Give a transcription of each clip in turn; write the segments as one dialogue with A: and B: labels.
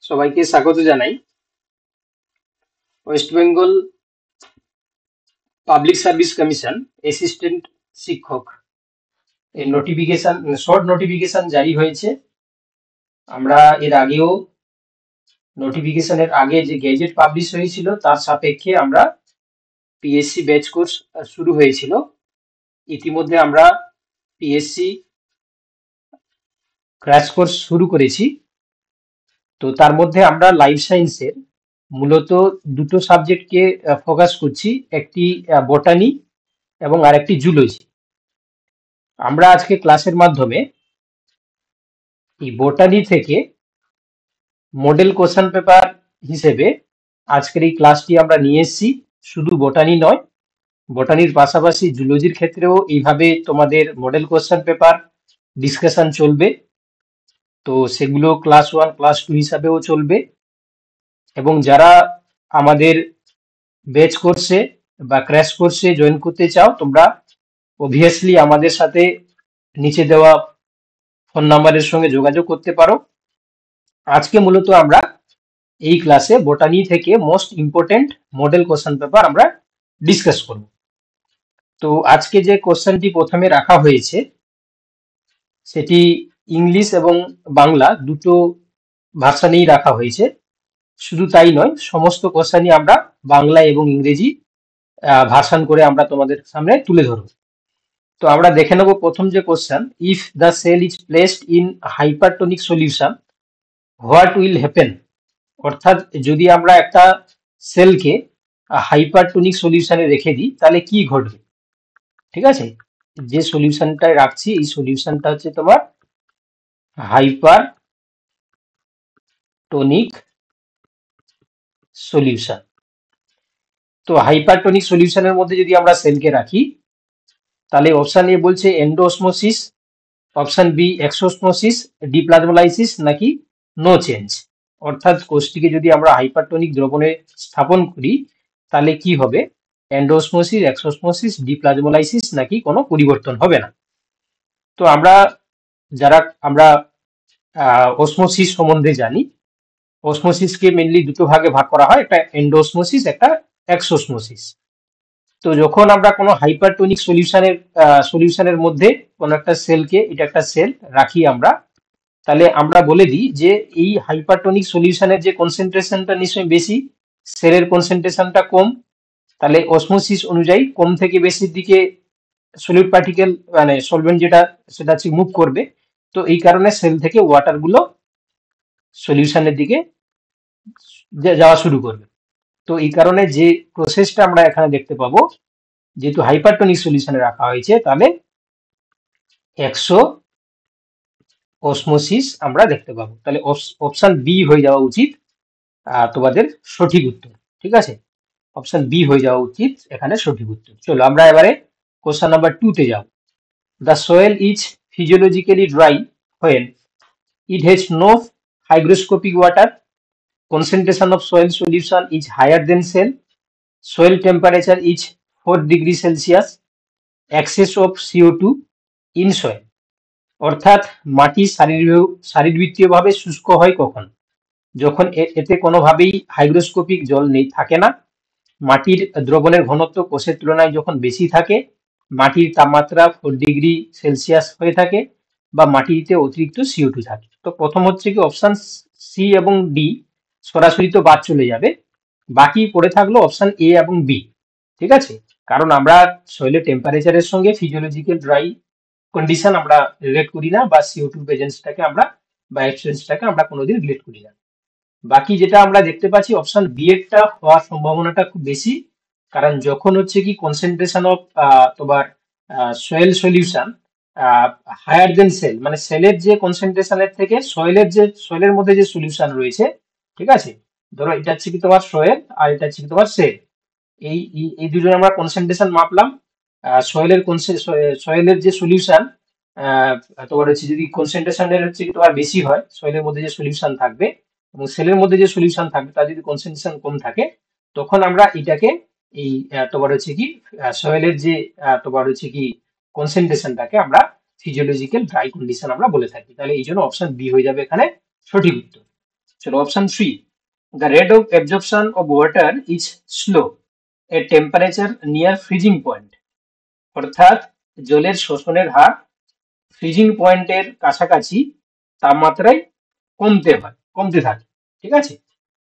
A: সবাইকে স্বাগত জানাই। West Bengal public service commission assistant শিক্ষক এর নোটিফিকেশন, শর্ট নোটিফিকেশন জারি হয়েছে। আমরা এর আগেও নোটিফিকেশনের আগে যে গেজেট পাবলিশ হয়েছিল তার সাপেক্ষে আমরা পিএসসি ব্যাচ কোর্স শুরু হয়েছিল। ইতিমধ্যে আমরা পিএসসি ক্র্যাশ কোর্স শুরু করেছি। তো তার মধ্যে আমরা লাইফ সায়েন্সের মূলত দুটো সাবজেক্টকে ফোকাস করছি, একটি বটানি এবং আরেকটি জুলজি। আমরা আজকে ক্লাসের মাধ্যমে এই বটানি থেকে মডেল কোশ্চেন পেপার হিসেবে আজকের এই ক্লাসটি আমরা নিয়ে এসেছি। শুধু বটানি নয়, বটানির পাশাপাশি জুলজির ক্ষেত্রেও এইভাবে তোমাদের মডেল কোশ্চেন পেপার ডিসকাশন চলবে। তো সেগুলো ক্লাস 1 ক্লাস 2 হিসাবেও চলবে। এবং যারা আমাদের ব্যাচ কোর্সে বা ক্র্যাশ কোর্সে জয়েন করতে চাও, তোমরা অবভিয়াসলি আমাদের সাথে নিচে দেওয়া ফোন নাম্বারের সঙ্গে যোগাযোগ করতে পারো। আজকে মূলত আমরা এই ক্লাসে বটানি থেকে most important model question paper আমরা ডিসকাস করব। তো আজকে যে কোশ্চেনটি প্রথমে রাখা হয়েছে সেটি ইংলিশ এবং বাংলা দুটো ভার্সানেই রাখা হয়েছে। শুধু তাই নয়, সমস্ত কোশ্চেনই আমরা বাংলা এবং ইংরেজি ভার্সান করে আমরা তোমাদের সামনে তুলে ধরব। তো আমরা দেখে নেব প্রথম যে question, if the cell is placed in hypertonic solution what will happen. অর্থাৎ যদি আমরা একটা সেলকে হাইপারটোনিক সলিউশনে রেখে দিই তাহলে কি ঘটবে। ঠিক আছে, যে সলিউশনটায় রাখছি এই সলিউশনটা হচ্ছে তোমার হাইপারটোনিক সলিউশন। তো হাইপারটোনিক সলিউশনের মধ্যে যদি আমরা সেলকে রাখি তাহলে অপশন এ বলছে এন্ডোসমোসিস, অপশন বি এক্সোসমোসিস, ডিপ্লাজমোলাইসিস নাকি নো চেঞ্জ। অর্থাৎ কোষটিকে যদি আমরা হাইপারটোনিক দ্রবণে স্থাপন করি তাহলে কি হবে, এন্ডোসমোসিস, এক্সোসমোসিস, ডিপ্লাজমোলাইসিস নাকি কোনো পরিবর্তন হবে না। তো আমরা অসমোসিস সম্বন্ধে জানি। অসমোসিসকে মেনলি দুটো ভাগে ভাগ করা হয়, একটা এন্ডোসমোসিস, একটা এক্সোসমোসিস। তো যখন আমরা কোনো হাইপারটোনিক সলিউশনের মধ্যে কোনো একটা সেলকে, এটা একটা সেল রাখি আমরা, তাহলে আমরা বলে দিই যে এই হাইপারটোনিক সলিউশনের যে কনসেন্ট্রেশনটা নিশ্চয়ই বেশি, সেলের কনসেন্ট্রেশনটা কম, তাহলে অসমোসিস অনুযায়ী কম থেকে বেশির দিকে সলিড পার্টিকেল মানে সলভেন্ট যেটা সেটা হচ্ছে মুভ করবে। তো এই কারণে সেল থেকে ওয়াটার গুলো সলিউশনের দিকে যাওয়া শুরু করবে। তো এই কারণে যে প্রসেসটা আমরা এখানে দেখতে পাবো, যেহেতু হাইপারটোনিক সলিউশনে রাখা হয়েছে তাহলে এক্সো অসমোসিস আমরা দেখতে পাবো। তাহলে অপশন বি হয়ে যাওয়া উচিত তোমাদের সঠিক উত্তর। ঠিক আছে, অপশন বি হয়ে যাওয়া উচিত এখানে সঠিক উত্তর। চলো আমরা এবারে কোশ্চেন নাম্বার 2 তে যাব। The soil is physiologically dry when it has no hygroscopic water, concentration of soil solution is higher than cell, soil temperature is 4 degrees Celsius, excess of CO2 in soil। অর্থাৎ মাটি শারীরবৃত্তীয়ভাবে শুষ্ক হয় কখন, যখন এতে কোনোভাবেই হাইগ্রোস্কোপিক জল নেই, থাকে না, মাটির দ্রবণের ঘনত্ব কোষের তুলনায় যখন বেশি থাকে, মাটির তাপমাত্রা 4 ডিগ্রি সেলসিয়াস হয়ে থাকে, বা মাটিতে অতিরিক্ত CO2 থাকে। তো প্রথম হচ্ছে কি অপশন সি এবং ডি সরাসরি তো বাদ চলে যাবে, বাকি পড়ে থাকলো অপশন এ এবং বি। ঠিক আছে, কারণ আমরা সয়েলের টেম্পারেচারের সঙ্গে ফিজিওলজিক্যাল ড্রাই কন্ডিশন আমরা রিলেট করি না, বা CO2 প্রেজেন্সটাকে আমরা বা এক্সচেঞ্জটাকে আমরা কোনোদিন রিলেট করি না। বাকি যেটা আমরা দেখতে পাচ্ছি অপশন বি এরটা হওয়ার সম্ভাবনাটা খুব বেশি, কারণ যখন হচ্ছে কি কনসেন্ট্রেশন অফ তোমার soil solution higher than cell, মানে সেলের যে কনসেন্ট্রেশনের থেকে সয়েলের মধ্যে যে সলিউশন রয়েছে, ঠিক আছে, ধরো এটা হচ্ছে কি তোমার সয়েল আর এটা হচ্ছে কি তোমার সেল, এই এই দুজন আমরা কনসেন্ট্রেশন মাপলাম। সয়েলের যে সলিউশন তোমার হচ্ছে যদি কনসেন্ট্রেশনের হচ্ছে কি তোমার বেশি হয়, সয়েলের মধ্যে যে সলিউশন থাকবে এবং সেলের মধ্যে যে সলিউশন থাকবে তার যদি কনসেন্ট্রেশন কম থাকে, তখন আমরা এটাকে এই তোমার হচ্ছে কি সয়েলের যে তোমার হচ্ছে কি কনসেন্ট্রেশনটাকে আমরা ফিজিওলজিক্যাল ড্রাই কন্ডিশন আমরা বলে থাকি। তাহলে এই জন্য অপশন বি হয়ে যাবে এখানে সঠিক উত্তর। চলো option 3, the rate of absorption of water is slow at temperature near freezing point. অর্থাৎ জলের শোষণের হার ফ্রিজিং পয়েন্টের কাছাকাছি তাপমাত্রায় কমতে থাকে। ঠিক আছে,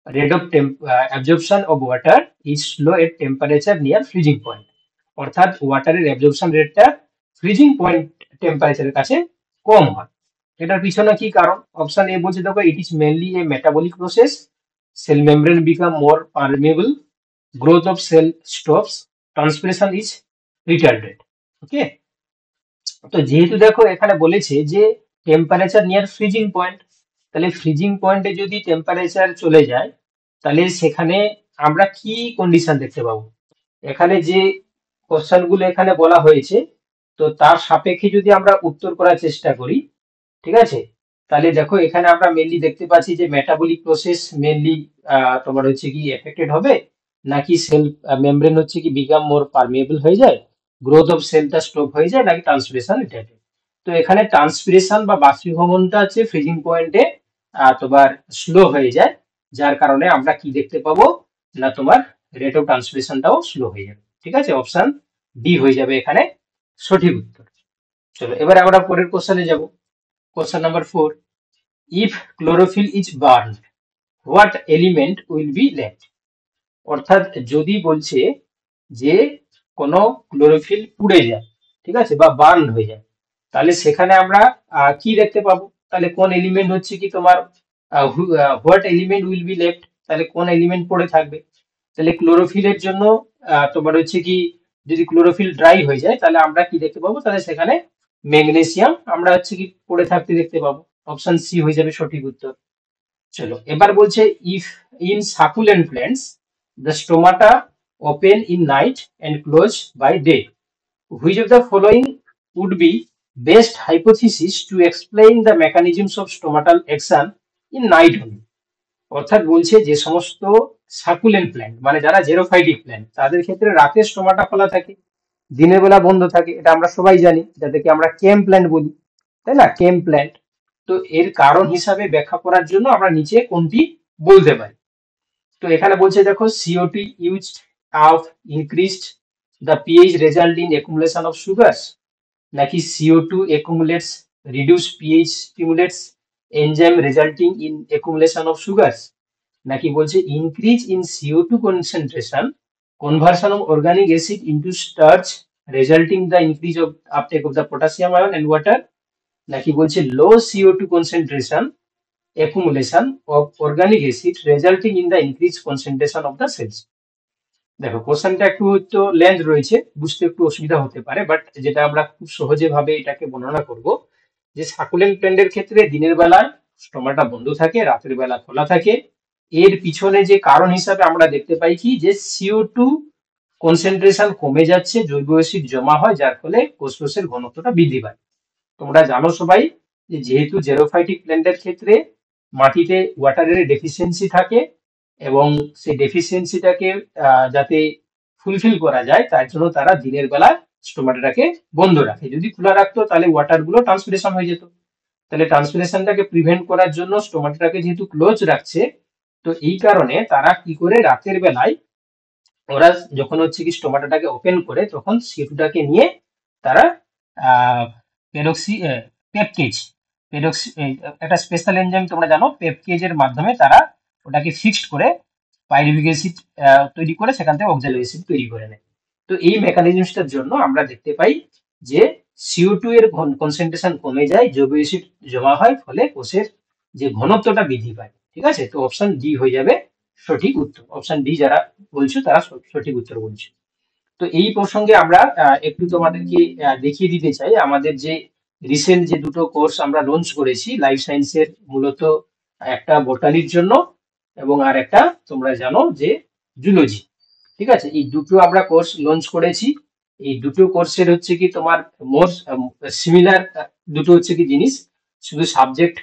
A: rate of absorption of water is slow at temperature near freezing point. অর্থাৎ ওয়াটারের অ্যাবজর্পশন রেটটা ফ্রিজিং পয়েন্ট টেম্পারেচারের কাছে কম হয়। এটার পিছনে কি কারণ? অপশন এ বলছে দেখো, it is mainly a metabolic process, cell membrane become more permeable, growth of cell stops, transpiration is retarded. Okay, তো যেহেতু দেখো এখানে বলেছে যে টেম্পারেচার নিয়ার ফ্রিজিং পয়েন্ট, তাহলে ফ্রিজিং পয়েন্টে যদি টেম্পারেচার চলে যায় তাহলে সেখানে আমরা কি কন্ডিশন দেখতে পাবো? এখানে যে কোশ্চেন গুলো এখানে বলা হয়েছে, তো তার সাপেক্ষে যদি আমরা উত্তর করার চেষ্টা করি, ঠিক আছে, তাহলে দেখো এখানে আমরা মেনলি দেখতে পাচ্ছি যে মেটাবলিক প্রসেস মেনলি তোমার হচ্ছে কি এফেক্টেড হবে, নাকি সেল মেমব্রেন হচ্ছে কি বিকাম মোর পারমিয়েবল হয়ে যায়, গ্রোথ অফ সেলটা স্টপ হয়ে যায়, নাকি ট্রান্সপিরেশন ইত্যাদি। তো এখানে ট্রান্সপিরেশন বা বাষ্পীভবনটা হচ্ছে ফ্রিজিং পয়েন্টে তোমার স্লো হয়ে যায়, যার কারণে আমরা কি দেখতে পাবো না, তোমার রেট অফ ট্রান্সপিরেশনটাও স্লো হয়ে যাবে। ঠিক আছে, অপশন ডি হয়ে যাবে এখানে সঠিক উত্তর। চলো এবার আমরা পরের কোশ্চেনে যাব। Question number 4. If chlorophyll is burned, what element will be left? অর্থাৎ যদি বলছে যে কোনো ক্লোরোফিল পুড়ে যায়, ঠিক আছে, বা বার্ন হয়ে যায়, তাহলে সেখানে আমরা কি দেখতে পাবো? তাহলে কোন এলিমেন্ট হচ্ছে কি তোমার, what element will be left, তাহলে কোন এলিমেন্ট পড়ে থাকবে? তাহলে ক্লোরোফিলের জন্য তোমার হচ্ছে কি, যদি ক্লোরোফিল ড্রাই হয়ে যায় তাহলে আমরা কি দেখতে পাবো? তাহলে সেখানে ম্যাগনেসিয়াম আমরা হচ্ছে কি পড়ে থাকতে দেখতে পাবো। অপশন সি হয়ে যাবে সঠিক উত্তর। চলো এবার বলছে, if in succulent plants the stomata open in night and close by day, which of the following would be best hypothesis to explain the mechanisms of stomatal action in night only? অর্থাৎ বলছে যে সমস্ত succulent plant মানে যারা জেরোফাইটিক plant, তাদের ক্ষেত্রে রাতে stomata খোলা থাকে, দিনের বেলা বন্ধ থাকে, এটা আমরা সবাই জানি, যাদেরকে আমরা কেম প্ল্যান্ট বলি, তাই না, কেম প্ল্যান্ট। তো এর কারণ হিসাবে ব্যাখ্যা করার জন্য আমরা নিচে কোনটি বলতে পারি? তো এখানে বলছে দেখো, C O two use of increased the pH result in accumulation of sugars, নাকি CO2 accumulates reduced pH stimulates enzyme resulting in accumulation of sugars, নাকি বলছে increase in CO2 concentration conversion of organic acid into starch resulting the increase of uptake of the potassium ion and water, নাকি বলছে low CO2 concentration accumulation of organic acid resulting in the increased concentration of the cells। দেখো কোশ্চেনটা একটু তো length রয়েছে, বুঝতে একটু অসুবিধা হতে পারে, বাট যেটা আমরা খুব সহজে ভাবে এটাকে বর্ণনা করব, যে সাকুলেন্ট প্ল্যান্টের ক্ষেত্রে দিনের বেলায় স্টোমাটা বন্ধ থাকে, রাতের বেলা খোলা থাকে। এর পিছনে যে কারণ হিসাবে আমরা দেখতে পাই কি, যে CO2 কনসেন্ট্রেশন কমে যাচ্ছে, জৈব অ্যাসিড জমা হয়, যার ফলে কোষরসের ঘনত্বটা বৃদ্ধি পায়। তোমরা জানো সবাই যে যেহেতু জেরোফাইটিক প্ল্যান্টের ক্ষেত্রে মাটিতে ওয়াটারের ডেফিসিয়েন্সি থাকে, এবং সেই ডেফিসিয়েন্সিটাকে যাতে ফুলফিল করা যায় তার জন্য তারা দিনের বেলা স্টোমাটাটাকে বন্ধ রাখে। যদি খোলা রাখতো তাহলে ওয়াটার গুলো ট্রান্সপিরেশন হয়ে যেত। তাহলে ট্রান্সপিরেশনটাকে প্রিভেন্ট করার জন্য স্টোমাটাটাকে যেহেতু ক্লোজ রাখছে, তো এই কারণে তারা কি করে রাতের বেলায় ওরা যখন হচ্ছে কি স্টোমাটাটাকে ওপেন করে, তখন CO2টাকে নিয়ে তারা পেরক্সি পেপকেজ পেরক্সি একটা স্পেশাল এনজাইম তোমরা জানো, পেপকেজের মাধ্যমে তারা ওটাকে ফিক্সড করে পাইরুভিক অ্যাসিড তৈরি করে সেখান থেকে অক্সালিক অ্যাসিড তৈরি করে নেয়। তো এই মেকানিজমসটার জন্য আমরা দেখতে পাই যে CO2 এর কনসেন্ট্রেশন কমে যায়, জৈব অ্যাসিড জমা হয়, ফলে কোষের যে ঘনত্বটা বৃদ্ধি পায়। ঠিক আছে, তো অপশন ডি হয়ে যাবে সঠিক উত্তর। অপশন ডি যারা বলছো তারা সঠিক উত্তর বলছো। তো এই প্রসঙ্গে আমরা একটু তোমাদেরকে দেখিয়ে দিতে চাই আমাদের যে রিসেন্ট যে দুটো কোর্স আমরা লঞ্চ করেছি লাইফ সায়েন্সের, মূলত একটা বোটানির জন্য এবং আর একটা তোমরা জানো যে জুলজি। ঠিক আছে, এই দুটো আমরা কোর্স লঞ্চ করেছি। এই দুটো কোর্সের হচ্ছে কি তোমার মোর সিমিলার দুটো হচ্ছে কি জিনিস, শুধু সাবজেক্ট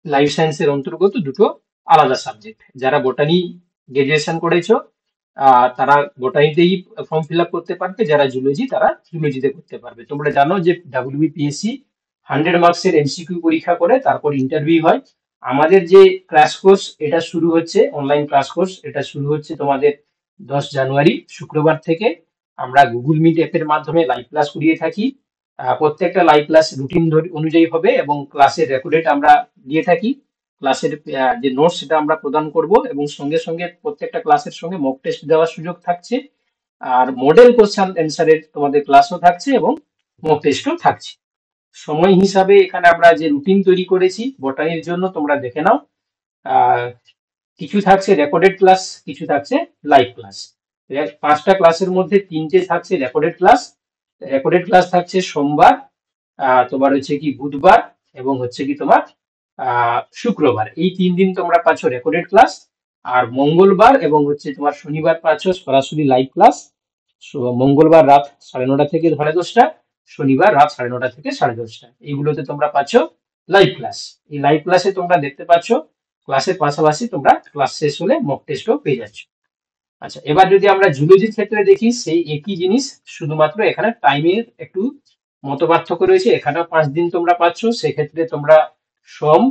A: লাইফ সায়েন্সের অন্তর্গত দুটো আলাদা সাবজেক্ট। যারা বোটানি গ্রাজুয়েশন করেছো তারা বোটানিতেই ফর্ম ফিল আপ করতে পারবে, যারা জুলজি তারা জুলজিতে করতে পারবে। তোমরা জানো যে WBPSC 100 মার্কসের MCQ পরীক্ষা করে, তারপর ইন্টারভিউ হয়, আমাদের যে ক্লাস কোর্স এটা শুরু হচ্ছে, অনলাইন ক্লাস কোর্স এটা শুরু হচ্ছে তোমাদের 10 জানুয়ারি শুক্রবার থেকে। আমরা গুগল মিট অ্যাপের মাধ্যমে লাইভ ক্লাস করিয়ে থাকি। প্রত্যেকটা লাইভ ক্লাস রুটিন অনুযায়ী হবে এবং ক্লাসের রেকর্ডেড আমরা দিয়ে থাকি। ক্লাসের যে নোটস সেটা আমরা প্রদান করব এবং সঙ্গে সঙ্গে প্রত্যেকটা ক্লাসের সঙ্গে মক টেস্ট দেওয়ার সুযোগ থাকছে। আর মডেল কোশ্চেন অ্যান্সারের তোমাদের ক্লাসও থাকছে এবং মক টেস্টও থাকছে। সময় হিসাবে এখানে আমরা যে রুটিন তৈরি করেছি বটানির জন্য তোমরা দেখে নাও। আহ, কিছু থাকছে রেকর্ডেড ক্লাস, কিছু থাকছে লাইভ ক্লাস। 5টা ক্লাসের মধ্যে 3টে থাকছে রেকর্ডেড ক্লাস। রেকর্ডেড ক্লাস থাকছে সোমবার, তোমার হচ্ছে কি বুধবার এবং হচ্ছে কি তোমার শুক্রবার। এই 3 দিন তোমরা পাচ্ছ রেকর্ডেড ক্লাস। আর মঙ্গলবার এবং হচ্ছে তোমার শনিবার পাচ্ছ সরাসরি লাইভ ক্লাস। মঙ্গলবার রাত 9:30 থেকে 10:30, শনিবার রাত 9:30 থেকে 10:30, এইগুলোতে তোমরা পাচ্ছ লাইভ ক্লাস। এই লাইভ ক্লাসে তোমরা দেখতে পাচ্ছ, ক্লাসের পাশাপাশি তোমরা ক্লাস শেষ হলে মক টেস্টও পেয়ে যাচ্ছ। আচ্ছা, এবার যদি আমরা জুলজির ক্ষেত্রে দেখি, সেই একই জিনিস, শুধুমাত্র এখানে টাইমের একটু মত পার্থক্য রয়েছে। এখানেও 5 দিন তোমরা পাচ্ছ, সেক্ষেত্রে তোমরা সোম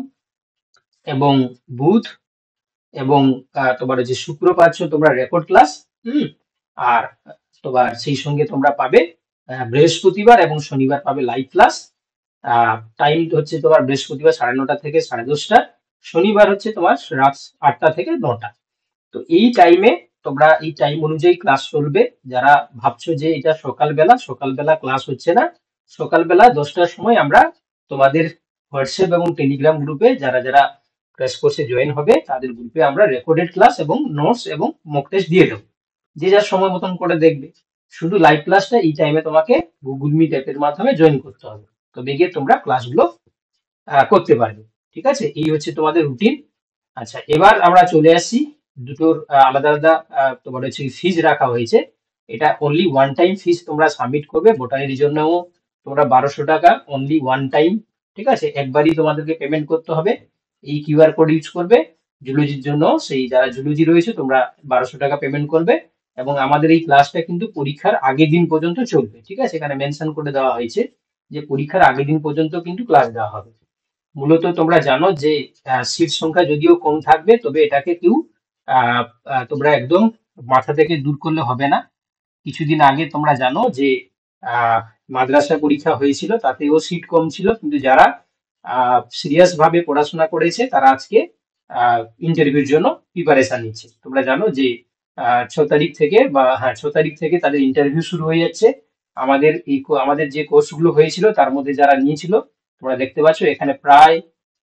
A: এবং বুধ এবং তোমার যে শুক্র পাচ্ছ তোমরা রেকর্ড ক্লাস। আর তোমার সেই সঙ্গে তোমরা পাবে বৃহস্পতিবার এবং শনিবার পাবে লাইভ ক্লাস। টাইম হচ্ছে তোমার বৃহস্পতিবার 9:30 থেকে 10:30, শনিবার হচ্ছে তোমার রাত 8টা থেকে 9টা। তো এই টাইমে তোমরা এই টাইম অনুযায়ী ক্লাস চলবে। যারা ভাবছো যে এটা সকালবেলা, সকালবেলা ক্লাস হচ্ছে না, সকালবেলা 10টার সময় আমরা তোমাদের হোয়াটসঅ্যাপ এবং টেলিগ্রাম গ্রুপে যারা যারা ক্র্যাশ কোর্সে জয়েন হবে তাদের গ্রুপে আমরা রেকর্ডেড ক্লাস এবং নোটস এবং মক টেস্ট দিয়ে দেবো, যে যার সময় মতন করে দেখবে। শুধু লাইভ ক্লাসটা এই টাইমে তোমাকে গুগল মিট অ্যাপের মাধ্যমে জয়েন করতে হবে, তবে গিয়ে তোমরা ক্লাসগুলো করতে পারবে। ঠিক আছে, এই হচ্ছে তোমাদের রুটিন। আচ্ছা, এবার আমরা চলে আসি দুটোর আলাদা আলাদা তোমার হচ্ছে ফিজ রাখা হয়েছে। এটা অনলি ওয়ান টাইম ফিজ তোমরা সাবমিট করবে। বোটানির জন্যও তোমরা 1200 টাকা অনলি ওয়ান টাইম। ঠিক আছে, একবারই তোমাদেরকে পেমেন্ট করতে হবে। এই কিউআর কোড ইউজ করবে। জুলজির জন্য সেই যারা জুলজি রয়েছে তোমরা 1200 টাকা পেমেন্ট করবে। এবং আমাদের এই ক্লাসটা কিন্তু পরীক্ষার আগের দিন পর্যন্ত চলবে। ঠিক আছে, এখানে মেনশন করে দেওয়া হয়েছে যে পরীক্ষার আগের দিন পর্যন্ত কিন্তু ক্লাস দেওয়া হবে। মূলত তোমরা জানো যে সিট সংখ্যা যদিও কম থাকবে, তবে এটাকে কেউ তোমরা একদম মাথা থেকে দূর করলে হবে না। কিছুদিন আগে তোমরা জানো যে মাদ্রাসা পরীক্ষা হয়েছিল, তাতেও সিট কম ছিল, কিন্তু যারা সিরিয়াস ভাবে পড়াশোনা করেছে তারা আজকে ইন্টারভিউর জন্য প্রিপারেশন নিচ্ছে। তোমরা জানো যে 6 তারিখ থেকে বা হ্যাঁ 6 তারিখ থেকে তাদের ইন্টারভিউ শুরু হয়ে যাচ্ছে। আমাদের যে কোর্সগুলো হয়েছিল তার মধ্যে যারা নিয়েছিল, তোমরা দেখতে পাচ্ছ এখানে প্রায়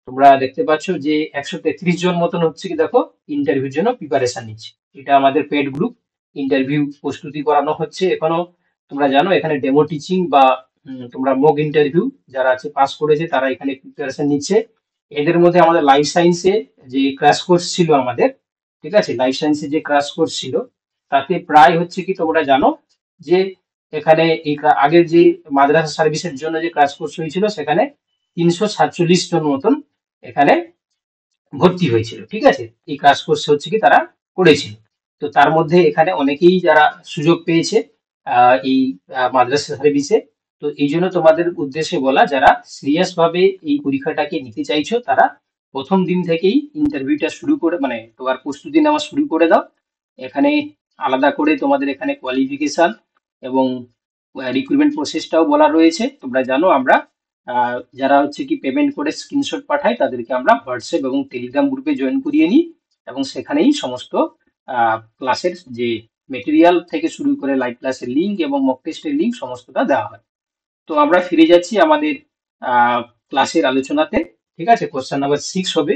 A: তোমরা দেখতে পাচ্ছ যে 133 জন মতন হচ্ছে কি দেখো ইন্টারভিউর জন্য প্রিপারেশন নিচ্ছে। এটা আমাদের পেড গ্রুপ, ইন্টারভিউ প্রস্তুতি করানো হচ্ছে এখনো। তোমরা জানো এখানে ডেমো টিচিং বা তোমরা মক ইন্টারভিউ যারা আছে পাস করেছে তারা এখানে প্রিপারেশন নিচ্ছে। এদের মধ্যে আমাদের লাইফ সায়েন্সে যে ক্র্যাশ কোর্স ছিল আমাদের, ঠিক আছে, লাইফ সায়েন্সে যে ক্র্যাশ কোর্স ছিল তাতে প্রায় হচ্ছে কি তোমরা জানো যে এখানে এই আগের যে মাদ্রাসা সার্ভিসের জন্য যে ক্র্যাশ কোর্স হয়েছিল সেখানে 347 জন মতন এখানে ভর্তি হয়েছিল। ঠিক আছে, এই ক্র্যাশ কোর্স হচ্ছে কি তারা করেছিল। তো তার মধ্যে এখানে অনেকেই যারা সুযোগ পেয়েছে এই মাদ্রাসা সার্ভিসে। তো এই জন্য তোমাদের উদ্দেশ্যে বলা, যারা সিরিয়াস ভাবে এই পরীক্ষাটাকে নিতে চাইছো তারা প্রথম দিন থেকেই ইন্টারভিউটা শুরু করে মানে তোমার প্রস্তুতি নেওয়া শুরু করে দাও। এখানে আলাদা করে তোমাদের এখানে কোয়ালিফিকেশন এবং রিক্রুটমেন্ট প্রসেসটাও বলা রয়েছে। তোমরা জানো আমরা যারা হচ্ছে কি পেমেন্ট করে স্ক্রিনশট পাঠায় তাদেরকে আমরা হোয়াটসঅ্যাপ এবং টেলিগ্রাম গ্রুপে জয়েন করিয়ে নিই এবং সেখানেই সমস্ত ক্লাসের যে মেটেরিয়াল থেকে শুরু করে লাইভ ক্লাসের লিঙ্ক এবং মক টেস্টের লিঙ্ক সমস্তটা দেওয়া হয়। তো আমরা ফিরে যাচ্ছি আমাদের ক্লাসের আলোচনাতে। ঠিক আছে, কোশ্চেন নাম্বার 6 হবে।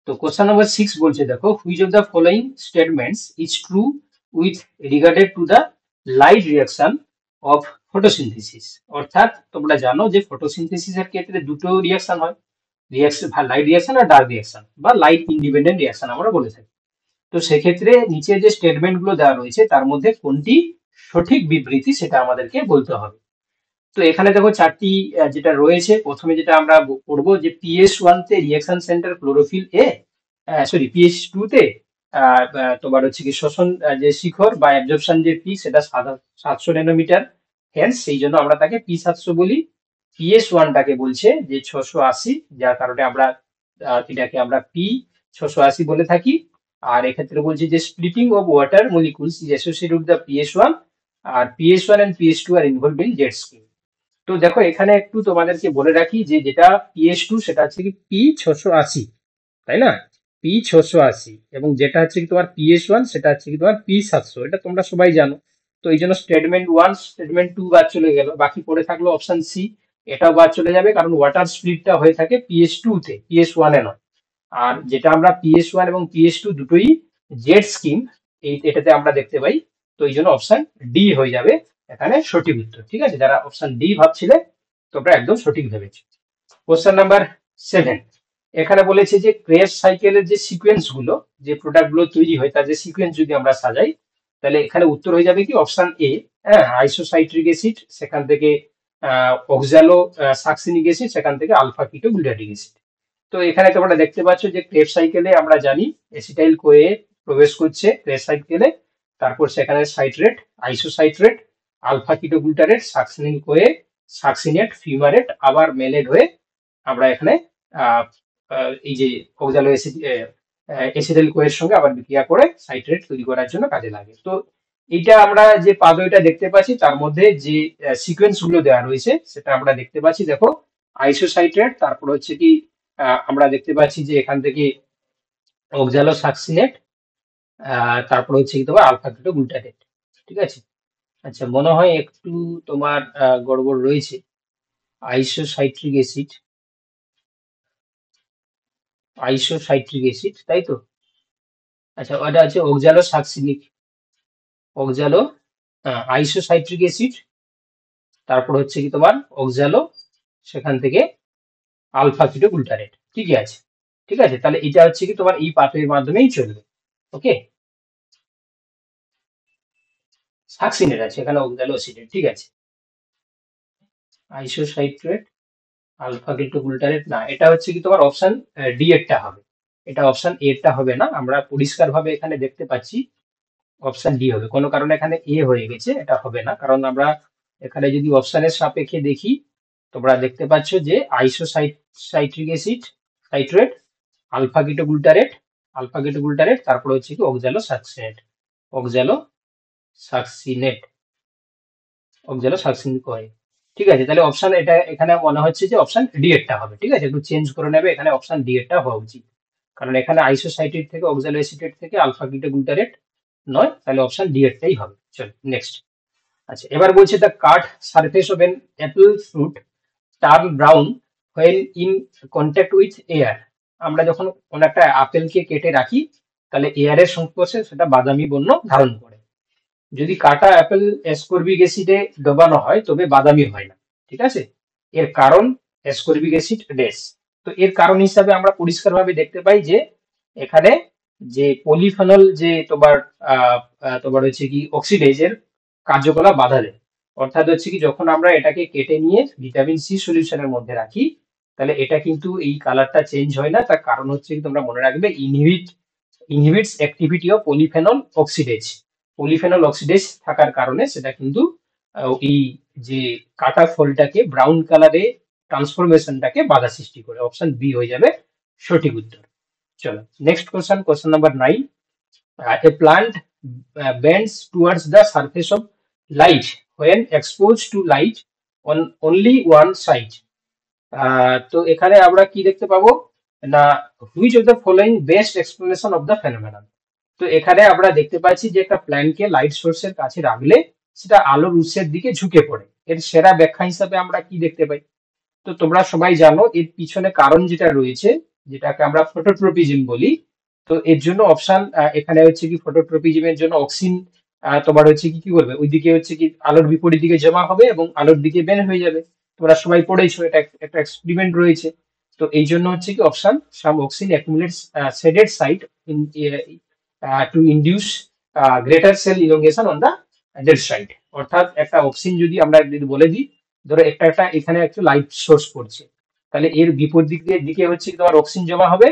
A: তো কোশ্চেন নাম্বার 6 বলছে, দেখো, which of the following statements is true with regarded to the light reaction of photosynthesis. অর্থাৎ তোমরা জানো যে ফটোসিনথেসিসের ক্ষেত্রে দুটো রিয়াকশন হয়, রিয়াকশন লাইট রিয়াকশন আর ডার্ক রিয়াকশন বা লাইট ইন্ডিপেন্ডেন্ট রিয়াকশন আমরা বলে থাকি। তো সেক্ষেত্রে নিচে যে স্টেটমেন্ট গুলো দেওয়া রয়েছে তার মধ্যে কোনটি সঠিক বিবৃতি সেটা আমাদেরকে বলতে হবে। তো এখানে দেখো চারটি যেটা রয়েছে, প্রথমে যেটা আমরা পড়বো যে PS1 তে reaction centre chlorophyll A, sorry PS2 তে তোমার হচ্ছে কি শোষণ যে শিখর বা অ্যাবজর্পশন যে পি সেটা 700 ন্যানোমিটার, হেন্স সেই জন্য আমরা তাকে P700 বলি। PS1 টাকে বলছে যে 680, যার কারণে আমরা এটাকে আমরা P680 বলে থাকি। আর এক্ষেত্রে বলছি যে splitting of water molecules is associated with the PS one, আর PS one and PS two are involved in Z scheme. তো দেখো এখানে একটু তোমাদেরকে বলে রাখি যে যেটা পিএস2 সেটা হচ্ছে কি P680, তাই না? P680, এবং যেটা হচ্ছে কি তোমার পিএস1 সেটা হচ্ছে কি তোমার P700, এটা তোমরা সবাই জানো। তো এই জন্য স্টেটমেন্ট 1 স্টেটমেন্ট 2 বাদ চলে গেল, বাকি পড়ে থাকলো অপশন সি, এটাও বাদ চলে যাবে কারণ ওয়াটার স্প্লিটটা হয়ে থাকে পিএস2 তে, পিএস1 এ নয়। আর যেটা আমরা পিএস1 এবং পিএস2 দুটোই জেট স্কিম, এটাতে আমরা দেখতে পাই। তো এই জন্য অপশন ডি হয়ে যাবে এখানে সঠিক উত্তর। ঠিক আছে, যারা অপশন ডি ভাবছিলে তোমরা একদম সঠিক ভেবেছো। কোশ্চেন নাম্বার 7, এখানে বলেছে যে ক্রেবস সাইকেলের যে সিকোয়েন্স গুলো, যে প্রোডাক্ট গুলো তৈরি হয় তার যে সিকোয়েন্স যদি আমরা সাজাই, তাহলে এখানে উত্তর হয়ে যাবে কি অপশন এ, হ্যাঁ, আইসোসাইট্রিক অ্যাসিড, সেখান থেকে অক্সালো সাকসিনিক অ্যাসিড, সেখান থেকে আলফা কিটো গ্লুটাটিক অ্যাসিড। তো এখানে তোমরা দেখতে পাচ্ছ যে ক্রেবস সাইকেলে আমরা জানি এসিটাইল কোয়ে প্রবেশ করছে ক্রেবস সাইকেলে, তারপর সেখানে সাইট্রেট, আইসোসাইট্রেট, আলফা কিটো গ্লুটারেট, সাকসিনিল কোয়ে, সাকসিনেট, ফিউমারেট, আবার মেলেড হয়ে আমরা এখানে আহ, এই যে অক্সালো এসিটাইল কোয়ের সঙ্গে আবার বিক্রিয়া করে সাইট্রেট তৈরি করার জন্য কাজে লাগে। তো এইটা আমরা যে পাদয়টা দেখতে পাচ্ছি তার মধ্যে যে সিকোয়েন্স গুলো দেওয়া রয়েছে সেটা আমরা দেখতে পাচ্ছি। দেখো আইসোসাইট্রেট, তারপর হচ্ছে কি আমরা দেখতে পাচ্ছি যে এখান থেকে অক্সালো সাকসিনেট, তারপর হচ্ছে কি তোমার আলফা কিটো গ্লুটারেট। ঠিক আছে, আচ্ছা মনে হয় একটু তোমার গড়বড় রয়েছে। আইসোসাইট্রিক অ্যাসিড, আইসোসাইট্রিক অ্যাসিড, তাই তো? আচ্ছা ওটা আছে অক্সালো সাকসিনিক, অক্সালো আইসোসাইট্রিক অ্যাসিড, তারপর হচ্ছে কি তোমার অক্সালো, সেখান থেকে আলফা কিটো গ্লুটারেট। ঠিকই আছে, ঠিক আছে, তাহলে এটা হচ্ছে কি তোমার এই পাথওয়ের মাধ্যমেই চলবে। ওকে, সাকসিনেট আছে এখানে অক্সালো অ্যাসিডেট। ঠিক আছে, আইসোসাইট্রেট, আলফা কিটো গ্লুটারেট না, এটা হচ্ছে কি তোমার অপশন ডি এরটা হবে, এটা অপশন এ এরটা হবে না। আমরা পরিষ্কার ভাবে এখানে দেখতে পাচ্ছি অপশন ডি হবে, কোনো কারণে এখানে এ হয়ে গেছে, এটা হবে না। কারণ আমরা এখানে যদি অপশনের সাপেক্ষে দেখি, তোমরা দেখতে পাচ্ছ যে আইসোসাইট্রিক অ্যাসিড, সাইট্রেট, আলফা কিটো গ্লুটারেট, আলফা কিটো গ্লুটারেট, তারপর হচ্ছে কি অক্সালো সাকসিনেট, অক্সালো সাকসিনেট, অক্সালো সাকসিনেট কয়। ঠিক আছে, তাহলে অপশন এটা এখানে মনে হচ্ছে যে অপশন ডি এরটা হবে। ঠিক আছে, একটু চেঞ্জ করে নেবে, এখানে অপশন ডি এরটা হওয়া উচিত, কারণ এখানে আইসোসাইট্রেট থেকে অক্সালো অ্যাসিটেট থেকে আলফা কিটো গ্লুটারেট নয়, তাহলে অপশন ডি এরটাই হবে। চলো নেক্সট। আচ্ছা এবার বলছে the cut surface of an apple fruit turn brown when in contact with air. আমরা যখন কোন একটা আপেলকে কেটে রাখি তাহলে এয়ারের সংস্পর্শে সেটা বাদামি বর্ণ ধারণ করে। যদি কাটা অ্যাপেল অ্যাসকর্বিক অ্যাসিডে ডোবানো হয় তবে বাদামি হয় না। ঠিক আছে, এর কারণ অ্যাসকর্বিক অ্যাসিড ড্যাশ। তো এর কারণ হিসাবে আমরা পরিষ্কারভাবে দেখতে পাই যে এখানে যে পলিফেনল যে তোমার তোমার হচ্ছে কি অক্সিডেজের কার্যকলাপ বাধা দেয়। অর্থাৎ হচ্ছে কি যখন আমরা এটাকে কেটে নিয়ে ভিটামিন সি সলিউশনের মধ্যে রাখি তাহলে এটা কিন্তু এই কালারটা চেঞ্জ হয় না। তার কারণ হচ্ছে কি তোমরা মনে রাখবে inhibits activity of polyphenol oxidase. Polyphenol oxidase থাকার কারণে সেটা কিন্তু এই যে কাটা ফলটাকে ব্রাউন কালারে ট্রান্সফরমেশনটাকে বাধা সৃষ্টি করে। অপশন বি হয়ে যাবে সঠিক উত্তর। চলো next question, question number 9, a plant bends towards the surface of light when exposed to light on only one side. তো এখানে আমরা কি দেখতে পাবো না, which of the following best explanation of the phenomenon. তো এখানে আমরা দেখতে পাচ্ছি যে একটা প্ল্যান্টকে লাইট সোর্সের কাছে রাখলে সেটা আলোর উৎসের দিকে ঝুঁকে পড়ে, এর সেরা ব্যাখ্যা হিসাবে আমরা কি দেখতে পাই? তো তোমরা সবাই জানো এর পিছনে কারণ যেটা রয়েছে, যেটাকে আমরা ফটোট্রপিজম বলি। তো এর জন্য অপশন এখানে হচ্ছে কি ফটোট্রপিজমের জন্য অক্সিন তোমার হচ্ছে কি কি করবে, ওইদিকে হচ্ছে কি আলোর বিপরীত দিকে জমা হবে এবং আলোর দিকে বের হয়ে যাবে। তোমরা সবাই পড়েছো, এটা একটা এক্সপেরিমেন্ট রয়েছে। তো এই জন্য হচ্ছে কি option some auxin accumulates shaded site in to induce greater cell elongation on the dead side. অর্থাৎ একটা অক্সিন যদি আমরা যদি বলে দিই, ধরো একটা একটা এখানে একটা লাইট সোর্স পড়ছে, তাহলে এর বিপরীত দিকে হচ্ছে কি তোমার অক্সিজেন জমা হবে,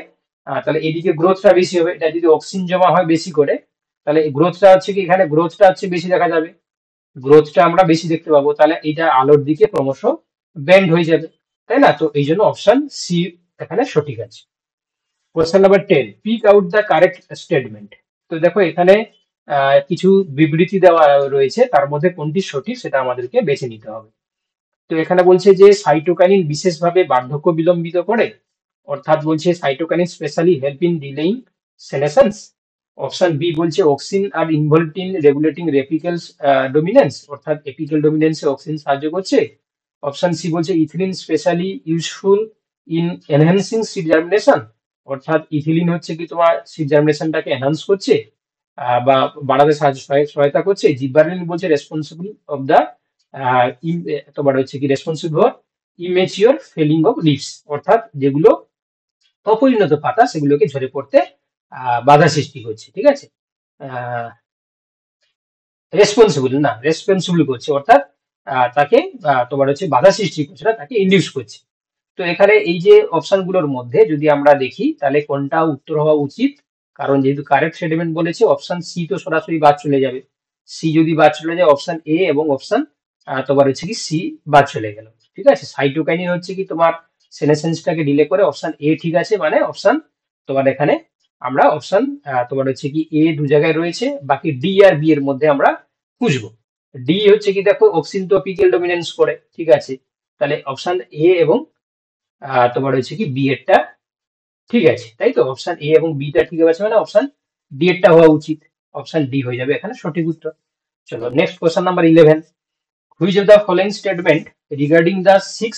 A: তাহলে এদিকে গ্রোথটা বেশি হবে। এটা যদি অক্সিজেন জমা হয় বেশি করে তাহলে গ্রোথটা হচ্ছে কি এখানে গ্রোথটা হচ্ছে বেশি দেখা যাবে, গ্রোথটা আমরা বেশি দেখতে পাবো, তাহলে এটা আলোর দিকে ক্রমশ বেন্ড হয়ে যাবে, তাই না? তো এই জন্য অপশন সি এখানে সঠিক আছে। Question number 10, pick out the correct statement. তো দেখো এখানে কিছু বিবৃতি দেওয়া রয়েছে, তার মধ্যে কোনটি সঠিক সেটা আমাদেরকে বেছে নিতে হবে। তো এখানে বলছে যে সাইটোকাইনিন বিশেষভাবে বার্ধক্য বিলম্বিত করে, অর্থাৎ বলছে cytokinin specially help in delaying senescence. Option B বলছে auxin are involved in regulating apical dominance, অর্থাৎ এপিক্যাল ডোমিনেন্সে অক্সিন সাহায্য করছে। অপশন সি বলছে ethylene specially useful in enhancing seed germination, অর্থাৎ ইথিলিন হচ্ছে কি তোমার সিড জার্মিনেশনটাকে এনহান্স করছে বা বাড়াতে সহায়তা করছে। জিব্বারেলিন বলছে রেসপন্সিবল অফ দ্য তোমার হচ্ছে কি responsible for immature falling of leaves, অর্থাৎ যেগুলো অপরিণত পাতা সেগুলোকে ঝরে পড়তে বাধা সৃষ্টি করছে। ঠিক আছে, রেসপন্সিবল করছে, অর্থাৎ তাকে তোমার হচ্ছে বাধা সৃষ্টি করছে না, তাকে ইন্ডিউস করছে। তো এখানে এই যে অপশন গুলোর মধ্যে যদি আমরা দেখি তাহলে কোনটা উত্তর হওয়া উচিত, কারণ যেহেতু কারেক্ট স্টেটমেন্ট বলেছে অপশন সি তো সরাসরি বাদ চলে যাবে। সি যদি বাদ চলে যায় অপশন এ এবং অপশন তোমার হচ্ছে কি সি বাদ চলে গেল। ঠিক আছে, সাইটোকাইনিন হচ্ছে কি তোমার সেনেসেন্সটাকে ডিলে করে, অপশন এ ঠিক আছে, মানে অপশন তোমার এখানে আমরা অপশন তোমার হচ্ছে কি এ দু জায়গায় রয়েছে, বাকি ডি আর বি এর মধ্যে আমরা খুঁজবো। ডি হচ্ছে কি দেখো অক্সিন তো অপিক্যাল ডমিনেন্স করে, ঠিক আছে, তাহলে অপশন এ এবং তোমার হচ্ছে কি বি এরটা ঠিক আছে, তাই তো অপশন এ এবং বি টা ঠিক আছে, মানে অপশন ডি এরটা হওয়া উচিত, অপশন ডি হয়ে যাবে এখানে সঠিক উত্তর। চলো next question number 11, which of the following statement regarding the 6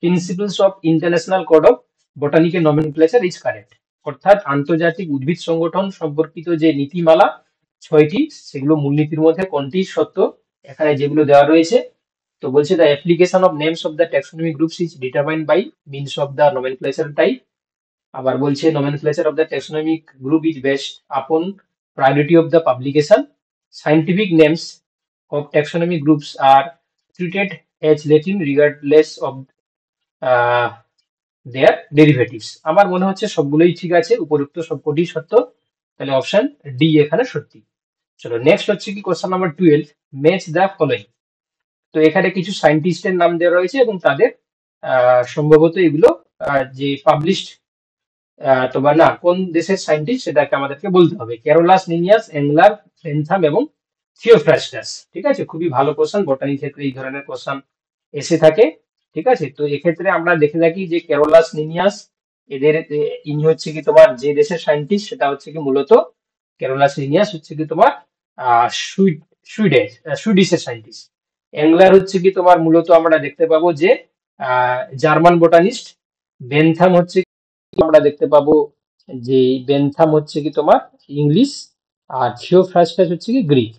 A: principles of international code of botanical nomenclature is correct, অর্থাৎ আন্তর্জাতিক উদ্ভিদ সংগঠন সম্পর্কিত যে নীতিমালা 6টি সেগুলো মূলনীতির মধ্যে কোনটি সত্য, এখানে যেগুলো দেওয়া রয়েছে। তো বলছে the application of names of the taxonomic groups is determined by means of the nomenclature type. আবার বলছে nomenclature of the taxonomic group is based upon priority of the publication. Scientific names of taxonomic groups are treated as Latin regardless of their derivatives. আমার মনে হচ্ছে সবগুলোই ঠিক আছে, উপযুক্ত সবকটি সত্য, তাহলে অপশন ডি এখানে সত্যি। চলো নেক্সট হচ্ছে কি question number 12, match the following. তো এখানে কিছু সায়েন্টিস্টের নাম দেওয়া রয়েছে এবং তাদের সম্ভবত এগুলো যে পাবলিশড তোমার না কোন দেশের সায়েন্টিস্ট সেটাকে আমাদেরকে বলতে হবে। ক্যারোলাস নিনিয়াস, এংলার, বেন্থাম এবং থিওফ্রাস্টাস। ঠিক আছে, খুবই ভালো কোশ্চেন, বটানি ক্ষেত্রে এই ধরনের কোশ্চেন এসে থাকে। ঠিক আছে, তো এক্ষেত্রে আমরা দেখে থাকি যে ক্যারোলাস নিনিয়াস এদের ইনি হচ্ছে কি তোমার যে দেশের সায়েন্টিস্ট সেটা হচ্ছে কি মূলত ক্যারোলাস নিনিয়াস হচ্ছে কি তোমার সুইডিশের সায়েন্টিস্ট। এংলার হচ্ছে কি তোমার মূলত আমরা দেখতে পাবো যে জার্মান বোটানিস্ট। বেনথাম হচ্ছে আমরা দেখতে পাবো যে বেনথাম হচ্ছে কি তোমার ইংলিশ, আর থিওফ্রাস্টাস হচ্ছে কি গ্রিক,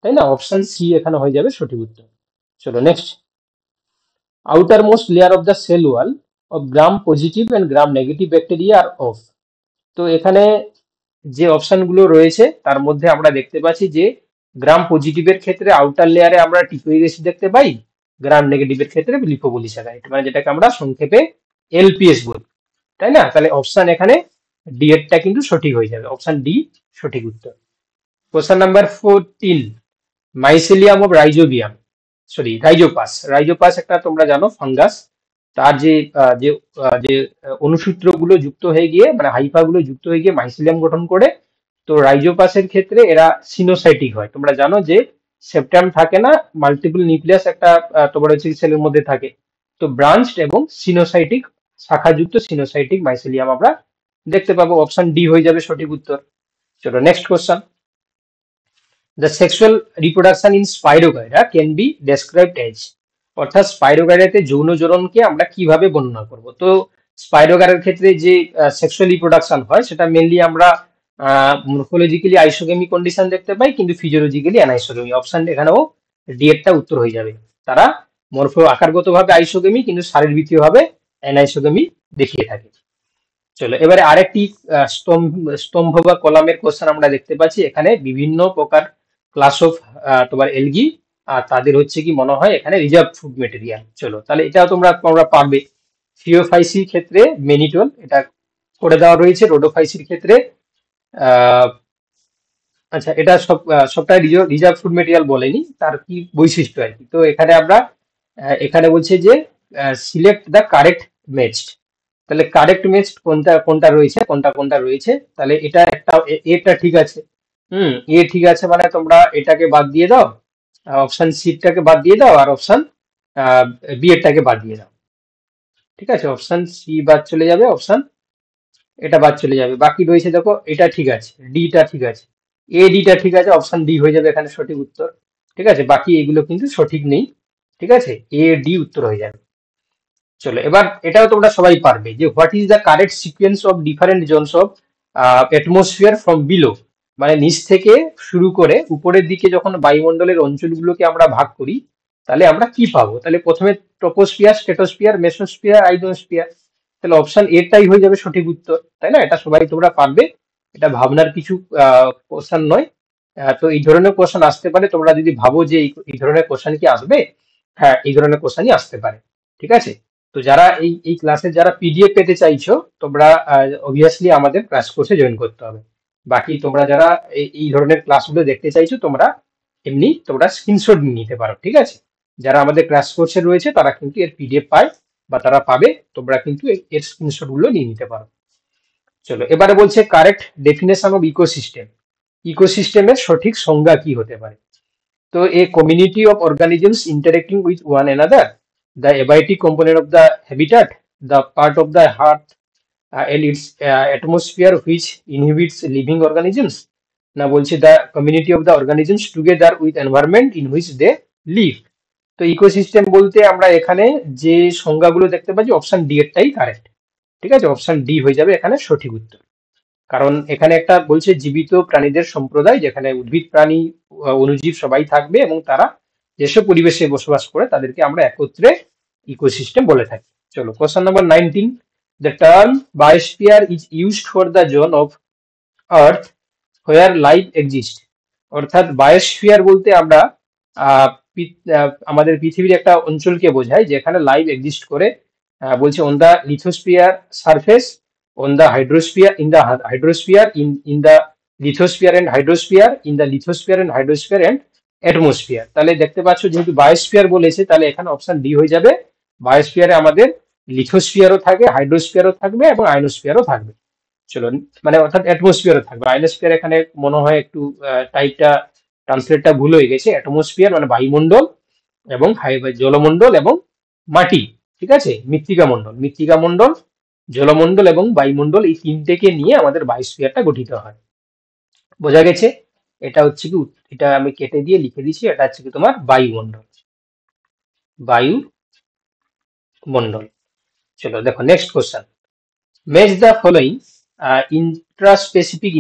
A: তাই না, অপশন সি এখানে হয়ে যাবে সঠিক উত্তর। চলো next, outer most layer of the cell wall of gram positive and gram negative bacteria are of. তো এখানে যে অপশনগুলো রয়েছে তার মধ্যে আমরা দেখতে পাচ্ছি যে গ্রাম পজিটিভের ক্ষেত্রে আউটার লেয়ারে আমরা টিকোইক অ্যাসিড দেখতে পাই, গ্রাম নেগেটিভের ক্ষেত্রে লিপোপলিস্যাকারাইড, মানে যেটাকে আমরা সংক্ষেপে এলপিএস বলি, তাই না, তাহলে অপশন এখানে ডি এরটা কিন্তু সঠিক হয়ে যাবে, অপশন ডি সঠিক উত্তর। Question number 14, mycelium of rhizobium, sorry Rhizopus. Rhizopus একটা তোমরা জানো ফাঙ্গাস, তার যে যে অনুসূত্রগুলো যুক্ত হয়ে গিয়ে মানে হাইফা গুলো যুক্ত হয়ে গিয়ে মাইসেলিয়াম গঠন করে। তো রাইজোপাসের ক্ষেত্রে এরা সিনোসাইটিক হয়, তোমরা জানো যে সেপ্টাম থাকে না, মাল্টিপল নিউক্লিয়াস একটা তোমার হচ্ছে সেলের মধ্যে থাকে। তো ব্রাঞ্চড এবং সিনোসাইটিক শাখাযুক্ত সিনোসাইটিক মাইসেলিয়াম আমরা দেখতে পাবো, অপশন ডি হয়ে যাবে সঠিক উত্তর। চলো next question, the sexual reproduction in spirogyra can be described as, অর্থাৎ স্পাইরোগাইরাতে যৌন জননকে আমরা কিভাবে বর্ণনা করব। তো স্পাইরোগাইরার ক্ষেত্রে যে সেক্সুয়াল রিপ্রোডাকশন হয় সেটা মেনলি আমরা মরফোলজিক্যালি আইসোগেমি কন্ডিশন দেখতে পাই, কিন্তু ফিজিওলজিক্যালি অ্যানাইসোগেমি, অপশন এখানেও ডি এরটা উত্তর হয়ে যাবে। তারা মরফো আকারগতভাবে আইসোগেমি কিন্তু শারীরবৃত্তীয়ভাবে অ্যানাইসোগেমি দেখিয়ে থাকে। চলো এবারে আরেকটি স্তম্ভ বা কলামের কোশ্চেন আমরা দেখতে পাচ্ছি, এখানে বিভিন্ন প্রকার ক্লাস অফ তোমার এলগি, আর তাদের হচ্ছে কি মনে হয় এখানে রিজার্ভ ফুড মেটেরিয়াল। চলো তাহলে এটাও তোমরা পারবে। ফিওফাইসির ক্ষেত্রে মেনিটোল এটা করে দেওয়া রয়েছে, রোডোফাইসির ক্ষেত্রে আচ্ছা এটা সবটাই রিজার্ভ ফুড মেটেরিয়াল বলেনি, তার কি বৈশিষ্ট্য আর কি। তো এখানে আমরা এখানে বলছে যে সিলেক্ট দ্য কারেক্ট ম্যাচড, তাহলে কারেক্ট ম্যাচ কোনটা কোনটা রয়েছে, কোনটা কোনটা রয়েছে, তাহলে এটা একটা এটা ঠিক আছে। এ ঠিক আছে, মানে তোমরা এটাকে বাদ দিয়ে দাও, অপশন সিটাকে বাদ দিয়ে দাও, আর অপশন বি এরটাকে বাদ দিয়ে দাও। ঠিক আছে, অপশন সি বাদ চলে যাবে, অপশন এটা বাদ চলে যাবে, বাকি রয়েছে দেখো এটা ঠিক আছে, ডিটা ঠিক আছে, এ ডিটা ঠিক আছে, অপশন ডি হয়ে যাবে এখানে সঠিক উত্তর। ঠিক আছে, বাকি এগুলো কিন্তু সঠিক নেই। ঠিক আছে, এ ডি উত্তর হয়ে যাবে। চলো এবার এটাও তোমরা সবাই পারবে যে what is the correct sequence of different Jones of atmosphere from below, মানে নিচ থেকে শুরু করে উপরের দিকে যখন বায়ুমণ্ডলের অঞ্চলগুলোকে আমরা ভাগ করি, তাহলে আমরা কি পাবো? তাহলে প্রথমে ট্রপোস্ফিয়ার, স্ট্র্যাটোস্ফিয়ার, মেসোস্ফিয়ার, আইনোস্ফিয়ার, তাহলে অপশন এটাই হয়ে যাবে সঠিক উত্তর, তাই না? এটা সবাই তোমরা পারবে, এটা ভাবনার কিছু কোশ্চেন নয়। তো এই ধরনের কোশ্চেন আসতে পারে, তোমরা যদি ভাবো যে এই ধরনের কোশ্চেন কি আসবে, হ্যাঁ এই ধরনের কোশ্চেনই আসতে পারে। ঠিক আছে, তো যারা এই এই ক্লাসে যারা পিডিএফ পেতে চাইছো, তোমরা অবভিয়াসলি আমাদের ক্লাস কোর্সে জয়েন করতে হবে। বাকি তোমরা যারা এই ধরনের ক্লাসগুলো দেখতে চাইছো, তোমরা এমনি তোমরা স্ক্রিনশট নিতে পারো। ঠিক আছে, যারা আমাদের ক্লাস কোর্সে রয়েছে তারা কিন্তু এর পিডিএফ পায় বা তারা পাবে, তোমরা কিন্তু এর স্ক্রিনশট গুলো নিয়ে নিতে পারো। চলো এবারে বলছে কারেক্ট ডেফিনেশন অফ ইকোসিস্টেম, ইকোসিস্টেমের সঠিক সংজ্ঞা কি হতে পারে? তো a community of organisms interacting with one another, the abiotic component of the habitat, the part of the earth and its atmosphere which inhabits living organisms, না বলছে the community of the organisms together with environment in which they live। তো ecosystem বলতে আমরা এখানে যে সংজ্ঞাগুলো দেখতে পাচ্ছি, option D এরটাই correct. ঠিক আছে, অপশন ডি হয়ে যাবে এখানে সঠিক উত্তর। কারণ এখানে একটা বলছে জীবিত প্রাণীদের সম্প্রদায়, যেখানে উদ্ভিদ, প্রাণী, অণুজীব সবাই থাকবে এবং তারা যেসব পরিবেশে বসবাস করে তাদেরকে আমরা একত্রে ইকোসিস্টেম বলে থাকি। চলো question number 19, the term biosphere is used for the zone of earth where life exist. অর্থাৎ বায়োস্ফিয়ার বলতে আমরা আমাদের পৃথিবীর একটা অঞ্চলকে বোঝায় যেখানে লাইফ এক্সিস্ট করে। বলছে on the lithosphere surface, on the hydrosphere, in the hydrosphere, in the lithosphere and hydrosphere, in the lithosphere and hydrosphere and atmosphere। তাহলে দেখতে পাচ্ছ যেহেতু বায়োস্ফিয়ার বলেছে, তাহলে এখানে অপশন ডি হয়ে যাবে। বায়োস্ফিয়ারে আমাদের লিথোস্ফিয়ারও থাকবে, হাইড্রোস্ফিয়ারও থাকবে এবং আয়নোস্ফিয়ারও থাকবে। চলো, মানে অর্থাৎ অ্যাটমসফিয়ারও থাকবে। আয়নোস্ফিয়ার এখানে মনে হয় একটু টাইপটা, ট্রান্সলেটটা ভুল হয়ে গেছে। অ্যাটমসফিয়ার মানে বায়ুমণ্ডল এবং জলমণ্ডল এবং মাটি। ঠিক আছে, মৃত্তিকা মণ্ডল, মৃত্তিকা মণ্ডল, জলমণ্ডল এবং বায়ুমণ্ডল, এই তিনটেকে নিয়ে আমাদের বায়োস্ফিয়ারটা গঠিত হয়। বোঝা গেছে? এটা হচ্ছে কি, এটা আমি কেটে দিয়ে লিখে দিচ্ছি, এটা হচ্ছে কি তোমার বায়ুমণ্ডল, বায়ুমণ্ডল। চলো দেখো next question, match the following interspecific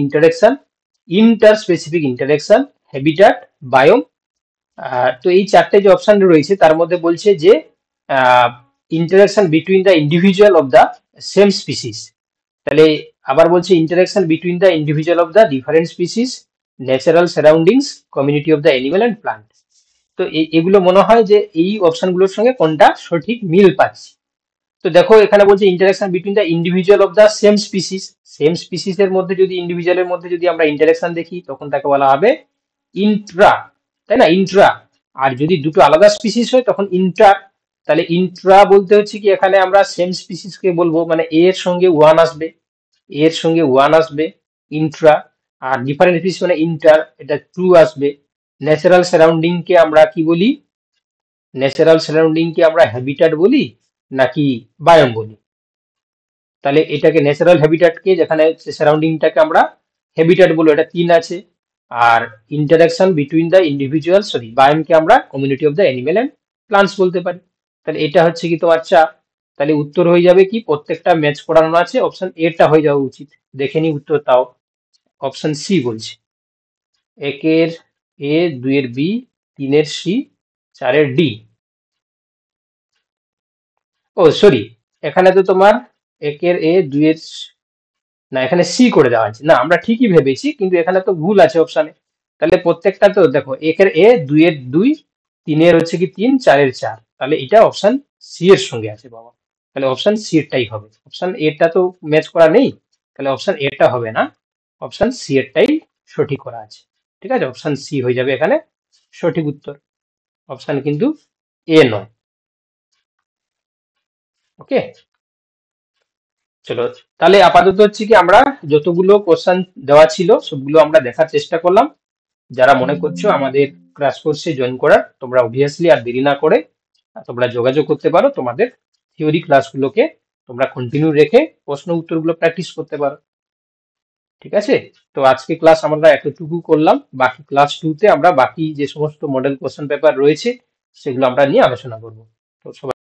A: interaction, habitat, biome. তো এই চারটে যে অপশন রয়েছে তার মধ্যে বলছে যে interaction between the individual of the same species. তাহলে আবার বলছে interaction between the individual of the different species, natural surroundings, community of the animal and plant. তো এগুলো মনে হয় যে এই অপশনগুলোর সঙ্গে কোনটা সঠিক মিল পাচ্ছি। তো দেখো এখানে বলছে interaction between the individual of the same species, same species এর মধ্যে যদি ইন্ডিভিজুয়ালের মধ্যে যদি আমরা ইন্টারাকশন দেখি তখন তাকে বলা হবে ইন্ট্রা, তাই না, ইন্ট্রা। আর যদি দুটো আলাদা স্পিসিস হয় তখন ইন্টার। তাহলে ইন্ট্রা বলতে হচ্ছে কি, এখানে আমরা সেম স্পিসিস কে বলবো, মানে এ এর সঙ্গে ওয়ান আসবে, এর সঙ্গে ওয়ান আসবে, ইন্ট্রা। আর ডিফারেন্ট স্পিসিস মানে ইন্টার, এটা টু আসবে। ন্যাচারাল সারাউন্ডিং কে আমরা কি বলি? ন্যাচারাল সারাউন্ডিং কে আমরা হ্যাবিটাট বলি নাকি বায়োম বলি? তাহলে এটাকে ন্যাচারাল হ্যাবিটাটকে, যেখানে সারাউন্ডিংটাকে আমরা হ্যাবিটাট বলবো, এটা তিন আছে। আর interaction between the individual, sorry বায়োমকে আমরা community of the animal and plants বলতে পারি। তাহলে এটা হচ্ছে কি তোমার চার। তাহলে উত্তর হয়ে যাবে কি, প্রত্যেকটা ম্যাচ করানো আছে, অপশন এটা হয়ে যাওয়া উচিত। দেখে নি উত্তর তাও, অপশন সি বলছে, একের এ, দুইয়ের বি, তিনের সি, চারের ডি। ও সরি, এখানে তো তোমার একের এ, দুইয়ের না, এখানে সি করে দেওয়া আছে। না, আমরা ঠিকই ভেবেছি কিন্তু এখানে তো ভুল আছে অপশানে। তাহলে প্রত্যেকটা তো দেখো, একের এ, দুইয়ের দুই, তিনের হচ্ছে কি তিন, চারের চার, তাহলে এটা অপশন সি এর সঙ্গে আছে বাবা। তাহলে অপশন সি এরটাই হবে, অপশন এটা তো ম্যাচ করা নেই, তাহলে অপশন এটা হবে না, অপশন সি এরটাই সঠিক করা আছে। ঠিক আছে, অপশন সি হয়ে যাবে এখানে সঠিক উত্তর, অপশন কিন্তু এ নয়। ওকে, চলো, তাহলে আপাতত হচ্ছে কি আমরা যতগুলো কোশ্চেন দেওয়া ছিল সবগুলো আমরা দেখার চেষ্টা করলাম। যারা মনে করছো আমাদের ক্রাশ কোর্সে জয়েন করার, তোমরা অবভিয়াসলি আর দেরি না করে তোমরা যোগাযোগ করতে পারো। তোমাদের থিওরি ক্লাসগুলোকে তোমরা কন্টিনিউ রেখে প্রশ্ন উত্তরগুলো প্র্যাকটিস করতে পারো। ঠিক আছে? তো আজকে ক্লাস আমরা এতটুকু করলাম। বাকি ক্লাস 2 তে আমরা বাকি যে সমস্ত মডেল কোশ্চেন পেপার রয়েছে সেগুলো আমরা নিয়ে আলোচনা করবো। তো সবাই